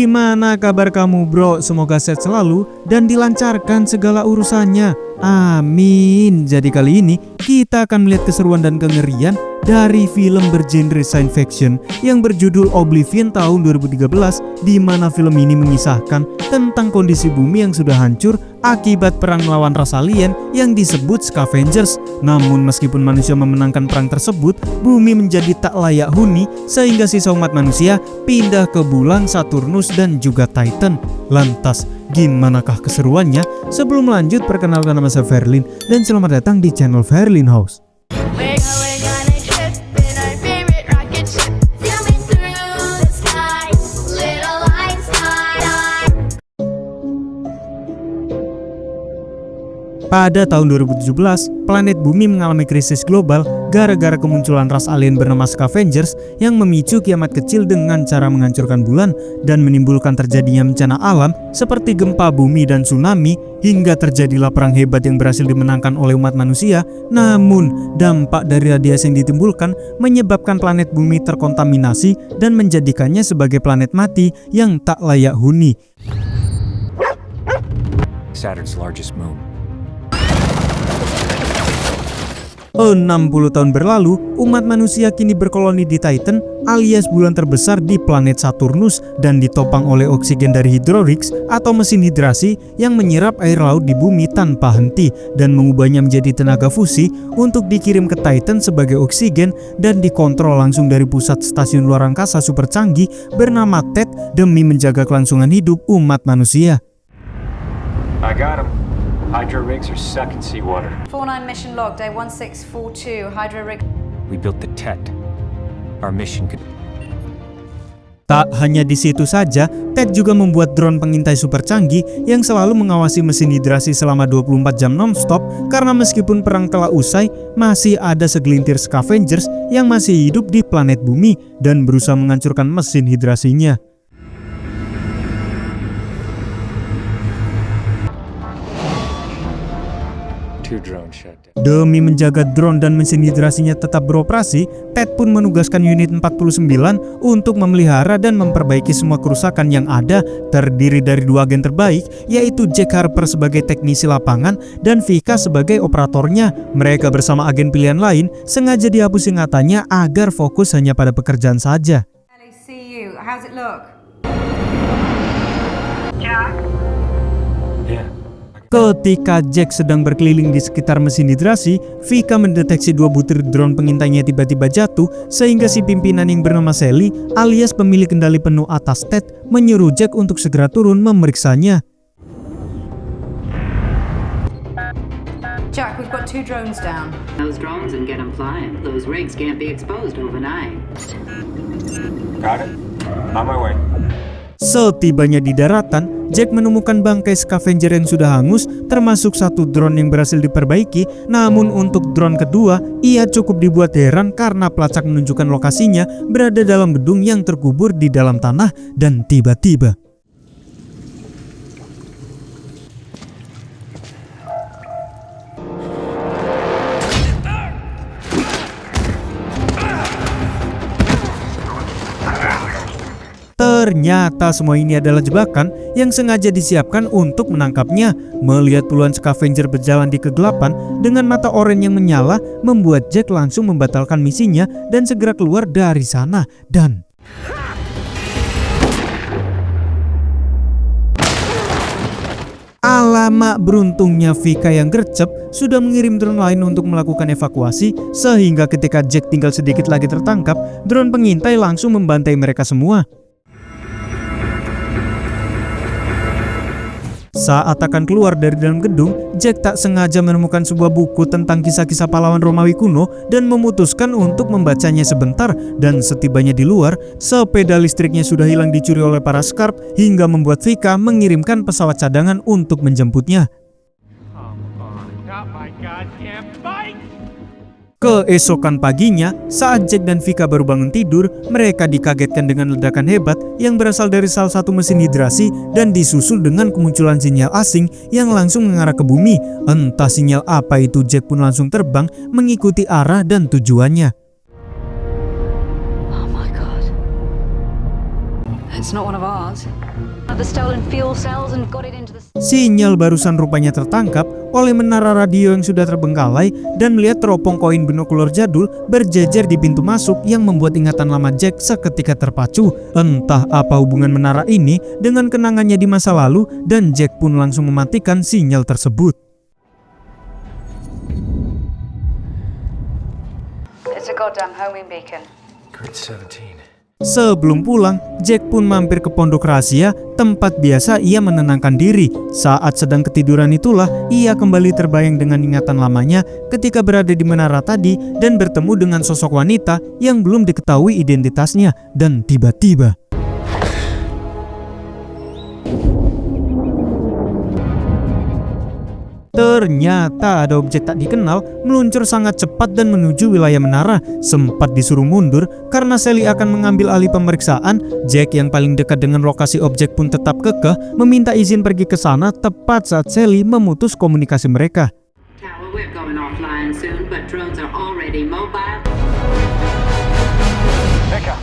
Gimana kabar kamu bro? Semoga sehat selalu dan dilancarkan segala urusannya. Amin. Jadi kali ini kita akan melihat keseruan dan kengerian dari film bergenre science fiction yang berjudul Oblivion tahun 2013, di mana film ini mengisahkan tentang kondisi bumi yang sudah hancur akibat perang melawan ras alien yang disebut Scavengers. Namun meskipun manusia memenangkan perang tersebut, bumi menjadi tak layak huni sehingga sisa umat manusia pindah ke bulan Saturnus dan juga Titan. Lantas, gimanakah keseruannya? Sebelum lanjut, perkenalkan nama saya Verlin dan selamat datang di channel Verlin House. Pada tahun 2017, planet bumi mengalami krisis global gara-gara kemunculan ras alien bernama Scavengers yang memicu kiamat kecil dengan cara menghancurkan bulan dan menimbulkan terjadinya bencana alam seperti gempa bumi dan tsunami, hingga terjadilah perang hebat yang berhasil dimenangkan oleh umat manusia. Namun, dampak dari radiasi yang ditimbulkan menyebabkan planet bumi terkontaminasi dan menjadikannya sebagai planet mati yang tak layak huni. Saturn's largest moon. 60 tahun berlalu, umat manusia kini berkoloni di Titan alias bulan terbesar di planet Saturnus dan ditopang oleh oksigen dari hydrorix atau mesin hidrasi yang menyerap air laut di bumi tanpa henti dan mengubahnya menjadi tenaga fusi untuk dikirim ke Titan sebagai oksigen dan dikontrol langsung dari pusat stasiun luar angkasa super canggih bernama TED demi menjaga kelangsungan hidup umat manusia. I got him. Hydro rigs are sucking seawater. 49 mission log, day 1642, hydro rig. We built the TET. Our mission could... Tak hanya di situ saja, TED juga membuat drone pengintai super canggih yang selalu mengawasi mesin hidrasi selama 24 jam non-stop, karena meskipun perang telah usai, masih ada segelintir Scavengers yang masih hidup di planet bumi dan berusaha menghancurkan mesin hidrasinya. Demi menjaga drone dan mesin hidrasinya tetap beroperasi, TED pun menugaskan unit 49 untuk memelihara dan memperbaiki semua kerusakan yang ada, terdiri dari 2 agen terbaik, yaitu Jack Harper sebagai teknisi lapangan dan Vika sebagai operatornya. Mereka bersama agen pilihan lain sengaja dihapus ingatannya agar fokus hanya pada pekerjaan saja. How's it look? Ketika Jack sedang berkeliling di sekitar mesin hidrasi, Vika mendeteksi 2 butir drone pengintainya tiba-tiba jatuh, sehingga si pimpinan yang bernama Sally alias pemilik kendali penuh atas TED menyuruh Jack untuk segera turun memeriksanya. Jack, we've got 2 drones down. Those drones and get them flying. Those rigs can't be exposed overnight. Got it. On my way. Setibanya di daratan, Jack menemukan bangkai Scavenger yang sudah hangus, termasuk 1 drone yang berhasil diperbaiki. Namun untuk drone kedua, ia cukup dibuat heran karena pelacak menunjukkan lokasinya berada dalam gedung yang terkubur di dalam tanah. Dan tiba-tiba ternyata semua ini adalah jebakan yang sengaja disiapkan untuk menangkapnya. Melihat puluhan Scavenger berjalan di kegelapan dengan mata oranye yang menyala, membuat Jack langsung membatalkan misinya dan segera keluar dari sana. Dan alamak, beruntungnya Vika yang gercep sudah mengirim drone lain untuk melakukan evakuasi, sehingga ketika Jack tinggal sedikit lagi tertangkap, drone pengintai langsung membantai mereka semua. Saat akan keluar dari dalam gedung, Jack tak sengaja menemukan sebuah buku tentang kisah-kisah pahlawan Romawi kuno dan memutuskan untuk membacanya sebentar. Dan setibanya di luar, sepeda listriknya sudah hilang dicuri oleh para Scarp, hingga membuat Vika mengirimkan pesawat cadangan untuk menjemputnya. Keesokan paginya, saat Jack dan Vika baru bangun tidur, mereka dikagetkan dengan ledakan hebat yang berasal dari salah satu mesin hidrasi dan disusul dengan kemunculan sinyal asing yang langsung mengarah ke bumi. Entah sinyal apa itu, Jack pun langsung terbang mengikuti arah dan tujuannya. Oh my God. It's not one of ours. The stolen fuel cells and got it into the... Sinyal barusan rupanya tertangkap oleh menara radio yang sudah terbengkalai dan melihat teropong koin binokular jadul berjejer di pintu masuk yang membuat ingatan lama Jack seketika terpacu. Entah apa hubungan menara ini dengan kenangannya di masa lalu dan Jack pun langsung mematikan sinyal tersebut. It's a goddamn homing beacon. Grade 17. Sebelum pulang, Jack pun mampir ke pondok rahasia, tempat biasa ia menenangkan diri. Saat sedang ketiduran itulah, ia kembali terbayang dengan ingatan lamanya ketika berada di menara tadi dan bertemu dengan sosok wanita yang belum diketahui identitasnya. Dan tiba-tiba ternyata ada objek tak dikenal meluncur sangat cepat dan menuju wilayah menara. Sempat disuruh mundur karena Sally akan mengambil alih pemeriksaan. Jack yang paling dekat dengan lokasi objek pun tetap kekeh meminta izin pergi ke sana tepat saat Sally memutus komunikasi mereka. Tower, we're going offline soon, but drones are already mobile. Becca.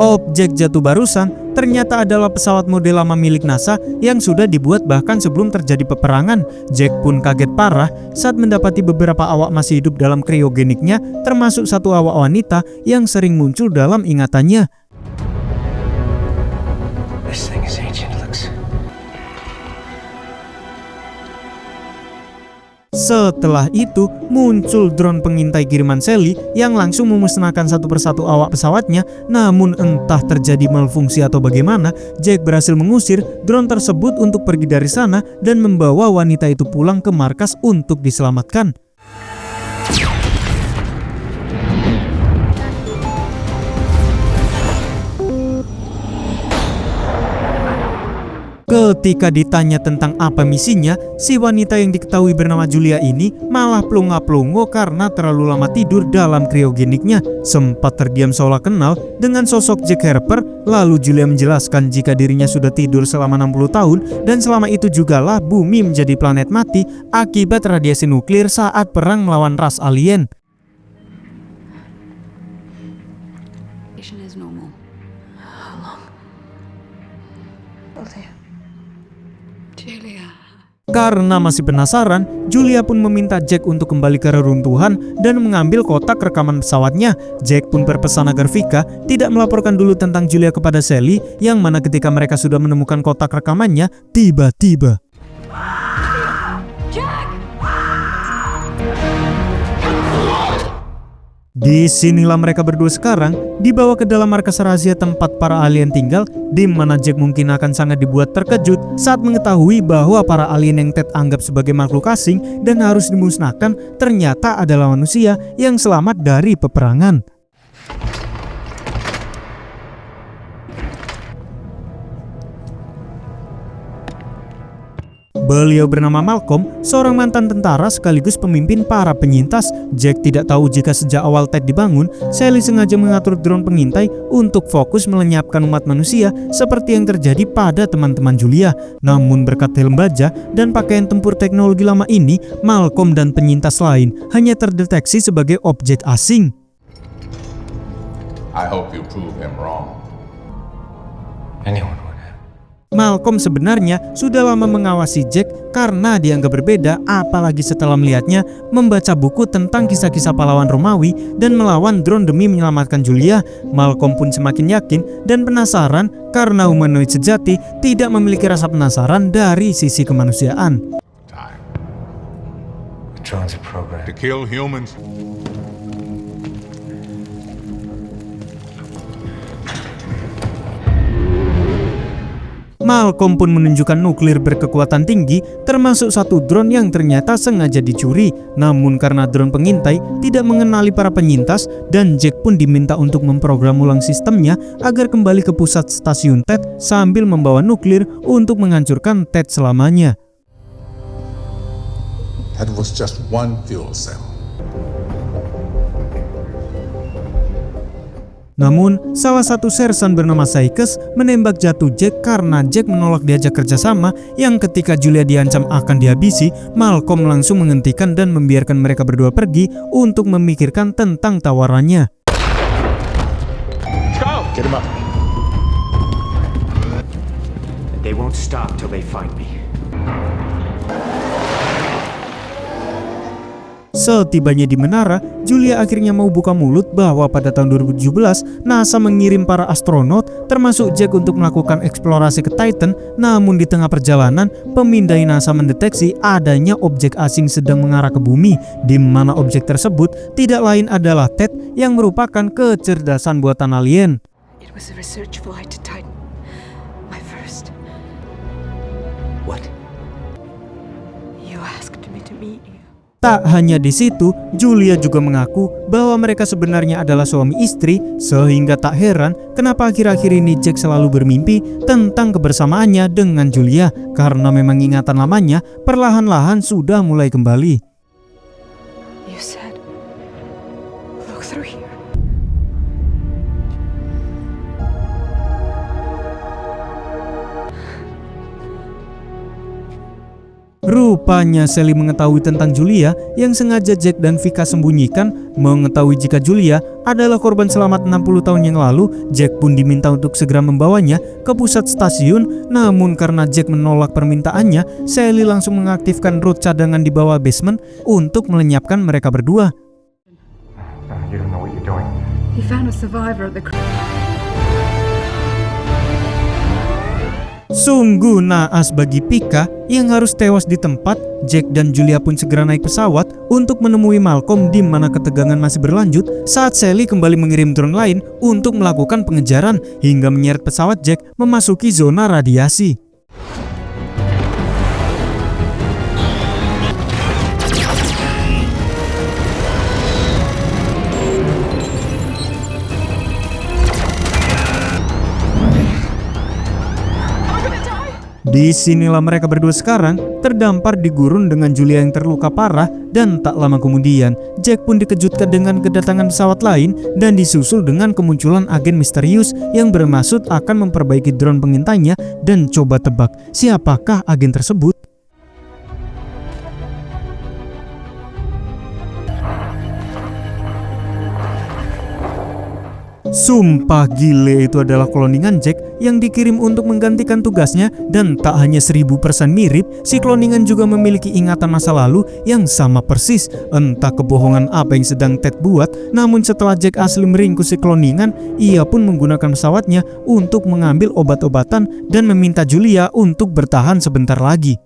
Objek jatuh barusan ternyata adalah pesawat model lama milik NASA yang sudah dibuat bahkan sebelum terjadi peperangan. Jack pun kaget parah saat mendapati beberapa awak masih hidup dalam kriogeniknya, termasuk satu awak wanita yang sering muncul dalam ingatannya. This thing is ancient, looks. Setelah itu muncul drone pengintai kiriman Sally yang langsung memusnahkan satu persatu awak pesawatnya. Namun entah terjadi malfungsi atau bagaimana, Jack berhasil mengusir drone tersebut untuk pergi dari sana dan membawa wanita itu pulang ke markas untuk diselamatkan. Ketika ditanya tentang apa misinya, si wanita yang diketahui bernama Julia ini malah plonga-plongo karena terlalu lama tidur dalam kriogeniknya. Sempat terdiam seolah kenal dengan sosok Jack Harper, lalu Julia menjelaskan jika dirinya sudah tidur selama 60 tahun dan selama itu jugalah bumi menjadi planet mati akibat radiasi nuklir saat perang melawan ras alien. Is normal. How long? Oh dear. Julia. Karena masih penasaran, Julia pun meminta Jack untuk kembali ke reruntuhan dan mengambil kotak rekaman pesawatnya. Jack pun berpesan agar Vika tidak melaporkan dulu tentang Julia kepada Sally, yang mana ketika mereka sudah menemukan kotak rekamannya, tiba-tiba disinilah mereka berdua sekarang dibawa ke dalam markas rahasia tempat para alien tinggal, di mana Jack mungkin akan sangat dibuat terkejut saat mengetahui bahwa para alien yang Ted anggap sebagai makhluk asing dan harus dimusnahkan ternyata adalah manusia yang selamat dari peperangan. Beliau bernama Malcolm, seorang mantan tentara sekaligus pemimpin para penyintas. Jack tidak tahu jika sejak awal Ted dibangun, Sally sengaja mengatur drone pengintai untuk fokus melenyapkan umat manusia seperti yang terjadi pada teman-teman Julia. Namun berkat helm baja dan pakaian tempur teknologi lama ini, Malcolm dan penyintas lain hanya terdeteksi sebagai objek asing. I hope you prove him wrong. Anyone would have. Malcolm sebenarnya sudah lama mengawasi Jack karena dianggap berbeda, apalagi setelah melihatnya membaca buku tentang kisah-kisah pahlawan Romawi dan melawan drone demi menyelamatkan Julia. Malcolm pun semakin yakin dan penasaran karena humanoid sejati tidak memiliki rasa penasaran dari sisi kemanusiaan. Time The drones are programmed. to kill humans. Malcolm pun menunjukkan nuklir berkekuatan tinggi, termasuk satu drone yang ternyata sengaja dicuri. Namun karena drone pengintai tidak mengenali para penyintas, dan Jack pun diminta untuk memprogram ulang sistemnya agar kembali ke pusat stasiun Ted sambil membawa nuklir untuk menghancurkan Ted selamanya. That was just one fuel cell. Namun, salah satu sersan bernama Sykes menembak jatuh Jack karena Jack menolak diajak kerjasama, yang ketika Julia diancam akan dihabisi, Malcolm langsung menghentikan dan membiarkan mereka berdua pergi untuk memikirkan tentang tawarannya. Get him up. They won't stop till they find me. Setibanya di menara, Julia akhirnya mau buka mulut bahwa pada tahun 2017 NASA mengirim para astronot termasuk Jack untuk melakukan eksplorasi ke Titan. Namun di tengah perjalanan, pemindai NASA mendeteksi adanya objek asing sedang mengarah ke bumi, di mana objek tersebut tidak lain adalah Ted yang merupakan kecerdasan buatan alien. It was a research flight to Titan. My first. What? You asked me to meet you. Tak hanya di situ, Julia juga mengaku bahwa mereka sebenarnya adalah suami istri, sehingga tak heran kenapa akhir-akhir ini Jack selalu bermimpi tentang kebersamaannya dengan Julia, karena memang ingatan lamanya perlahan-lahan sudah mulai kembali. You said, look through here. Rupanya Sally mengetahui tentang Julia yang sengaja Jack dan Vika sembunyikan. Mengetahui jika Julia adalah korban selamat 60 tahun yang lalu, Jack pun diminta untuk segera membawanya ke pusat stasiun. Namun karena Jack menolak permintaannya, Sally langsung mengaktifkan rod cadangan di bawah basement untuk melenyapkan mereka berdua. You don't know what you're doing. He found a survivor of the Sungguh naas bagi Pika yang harus tewas di tempat. Jack dan Julia pun segera naik pesawat untuk menemui Malcolm, di mana ketegangan masih berlanjut saat Sally kembali mengirim drone lain untuk melakukan pengejaran hingga menyeret pesawat Jack memasuki zona radiasi. Disinilah mereka berdua sekarang terdampar di gurun dengan Julia yang terluka parah, dan tak lama kemudian Jack pun dikejutkan dengan kedatangan pesawat lain dan disusul dengan kemunculan agen misterius yang bermaksud akan memperbaiki drone pengintainya. Dan coba tebak, siapakah agen tersebut? Sumpah gile, itu adalah kloningan Jack yang dikirim untuk menggantikan tugasnya. Dan tak hanya 1000% mirip, si kloningan juga memiliki ingatan masa lalu yang sama persis. Entah kebohongan apa yang sedang Ted buat, namun setelah Jack asli meringkus si kloningan, ia pun menggunakan pesawatnya untuk mengambil obat-obatan dan meminta Julia untuk bertahan sebentar lagi.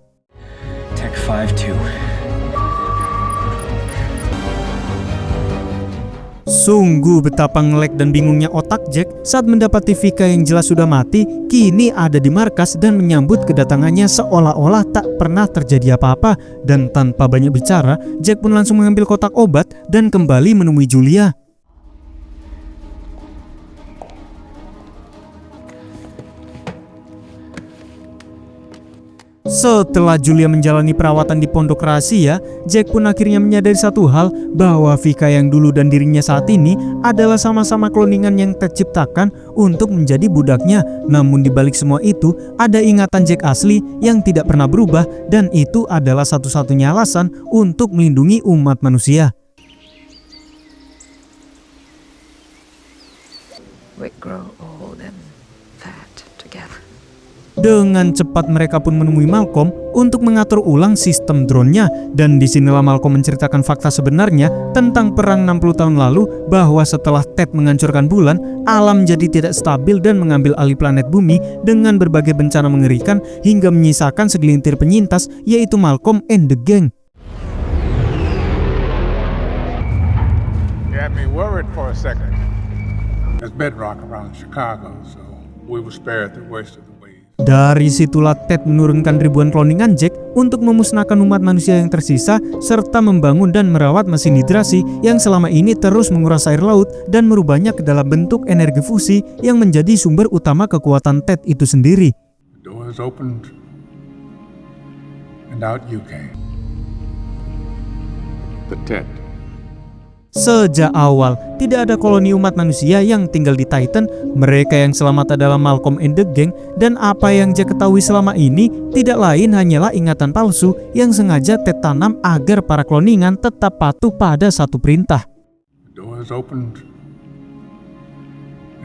Tech 5-2. Sungguh betapa ngelek dan bingungnya otak Jack saat mendapati Vika yang jelas sudah mati kini ada di markas dan menyambut kedatangannya seolah-olah tak pernah terjadi apa-apa. Dan tanpa banyak bicara, Jack pun langsung mengambil kotak obat dan kembali menemui Julia. Setelah Julia menjalani perawatan di pondok rahasia, Jack pun akhirnya menyadari satu hal, bahwa Vika yang dulu dan dirinya saat ini adalah sama-sama kloningan yang Ted ciptakan untuk menjadi budaknya. Namun di balik semua itu, ada ingatan Jack asli yang tidak pernah berubah, dan itu adalah satu-satunya alasan untuk melindungi umat manusia. We grow old and fat together. Dengan cepat mereka pun menemui Malcolm untuk mengatur ulang sistem drone-nya. Dan disinilah Malcolm menceritakan fakta sebenarnya tentang perang 60 tahun lalu, bahwa setelah Ted menghancurkan bulan, alam jadi tidak stabil dan mengambil alih planet bumi dengan berbagai bencana mengerikan hingga menyisakan segelintir penyintas, yaitu Malcolm and the gang. You had me worried for a second. There's bedrock around Chicago, so we were spared the worst of the waves. Dari situlah Ted menurunkan ribuan kloningan Jack untuk memusnahkan umat manusia yang tersisa, serta membangun dan merawat mesin hidrasi yang selama ini terus menguras air laut dan merubahnya ke dalam bentuk energi fusi yang menjadi sumber utama kekuatan Ted itu sendiri. The doors opened, and out you came. The Ted. Sejak awal, tidak ada koloni umat manusia yang tinggal di Titan. Mereka yang selamat adalah Malcolm and the gang, dan apa yang Jack ketahui selama ini tidak lain hanyalah ingatan palsu yang sengaja Ted tanam agar para kloningan tetap patuh pada satu perintah. The doors opened,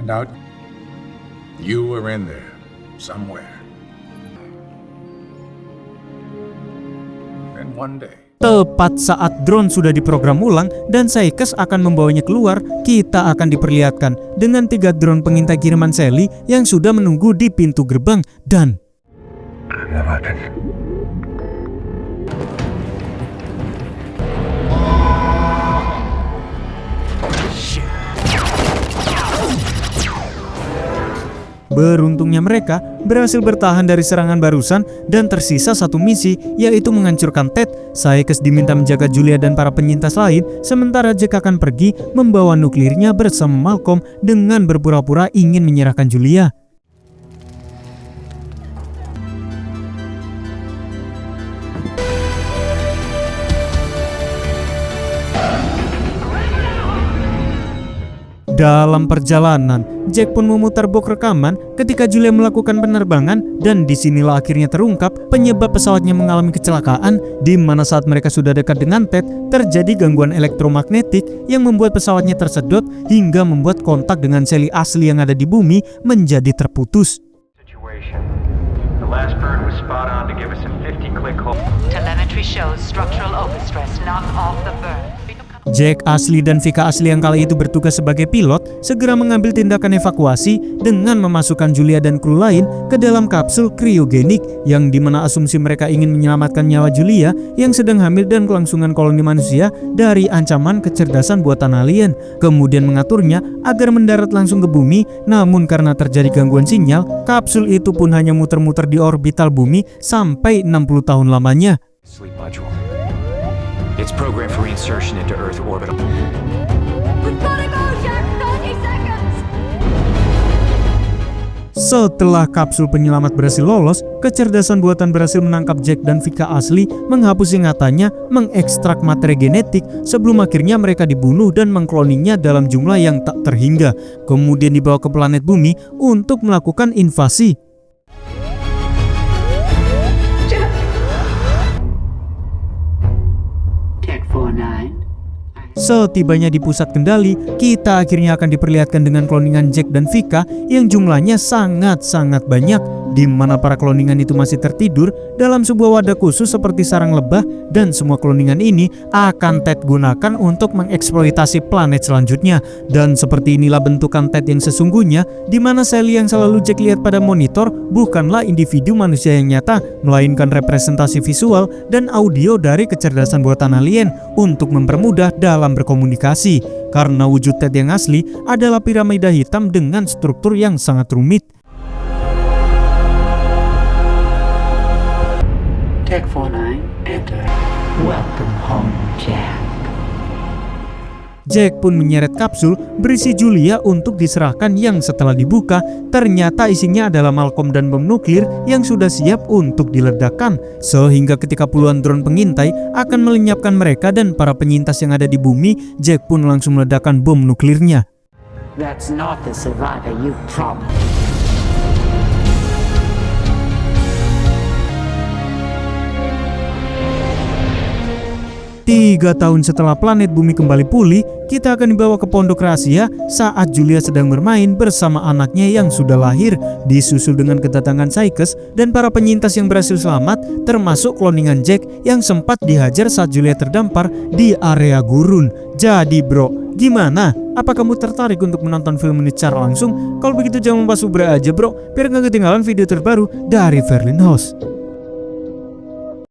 and out you were in there somewhere. him one day. Tepat saat drone sudah diprogram ulang dan Sykes akan membawanya keluar, kita akan diperlihatkan dengan 3 drone pengintai kiriman Sally yang sudah menunggu di pintu gerbang dan beruntungnya mereka berhasil bertahan dari serangan barusan dan tersisa 1 misi, yaitu menghancurkan Ted. Sykes diminta menjaga Julia dan para penyintas lain, sementara Jack akan pergi membawa nuklirnya bersama Malcolm dengan berpura-pura ingin menyerahkan Julia. Dalam perjalanan, Jack pun memutar box rekaman ketika Julia melakukan penerbangan dan disinilah akhirnya terungkap penyebab pesawatnya mengalami kecelakaan, di mana saat mereka sudah dekat dengan Ted, terjadi gangguan elektromagnetik yang membuat pesawatnya tersedot hingga membuat kontak dengan Sally asli yang ada di bumi menjadi terputus. The last bird was spot on to give us a 50-click hold. Telemetry shows structural overstress knock off the burn. Jack asli dan Vika asli yang kala itu bertugas sebagai pilot segera mengambil tindakan evakuasi dengan memasukkan Julia dan kru lain ke dalam kapsul kriogenik, yang dimana asumsi mereka ingin menyelamatkan nyawa Julia yang sedang hamil dan kelangsungan koloni manusia dari ancaman kecerdasan buatan alien, kemudian mengaturnya agar mendarat langsung ke bumi. Namun karena terjadi gangguan sinyal, kapsul itu pun hanya muter-muter di orbital bumi sampai 60 tahun lamanya. Sleep module. It's programmed for reinsertion into Earth orbit. We've gotta go, Jack! 30 seconds! Setelah kapsul penyelamat berhasil lolos, kecerdasan buatan berhasil menangkap Jack dan Vika asli, menghapus ingatannya, mengekstrak materi genetik sebelum akhirnya mereka dibunuh dan mengkloninya dalam jumlah yang tak terhingga. Kemudian dibawa ke planet bumi untuk melakukan invasi. Setibanya di pusat kendali, kita akhirnya akan diperlihatkan dengan kloningan Jack dan Vika yang jumlahnya sangat-sangat banyak, di mana para kloningan itu masih tertidur dalam sebuah wadah khusus seperti sarang lebah, dan semua kloningan ini akan Ted gunakan untuk mengeksploitasi planet selanjutnya. Dan seperti inilah bentukan Ted yang sesungguhnya, di mana Sally yang selalu Jack lihat pada monitor bukanlah individu manusia yang nyata, melainkan representasi visual dan audio dari kecerdasan buatan alien untuk mempermudah dalam berkomunikasi. Karena wujud Ted yang asli adalah piramida hitam dengan struktur yang sangat rumit. Tech 49, enter. Welcome home, Jack. Jack pun menyeret kapsul berisi Julia untuk diserahkan, yang setelah dibuka ternyata isinya adalah Malcolm dan bom nuklir yang sudah siap untuk diledakkan, sehingga ketika puluhan drone pengintai akan melenyapkan mereka dan para penyintas yang ada di bumi, Jack pun langsung meledakkan bom nuklirnya. That's not the survivor you promised. 3 tahun setelah planet bumi kembali pulih, kita akan dibawa ke pondok rahasia saat Julia sedang bermain bersama anaknya yang sudah lahir, disusul dengan kedatangan Sykes dan para penyintas yang berhasil selamat, termasuk kloningan Jack yang sempat dihajar saat Julia terdampar di area gurun. Jadi bro, gimana? Apa kamu tertarik untuk menonton film ini secara langsung? Kalau begitu jangan lupa subscribe aja bro, biar gak ketinggalan video terbaru dari Verlin House.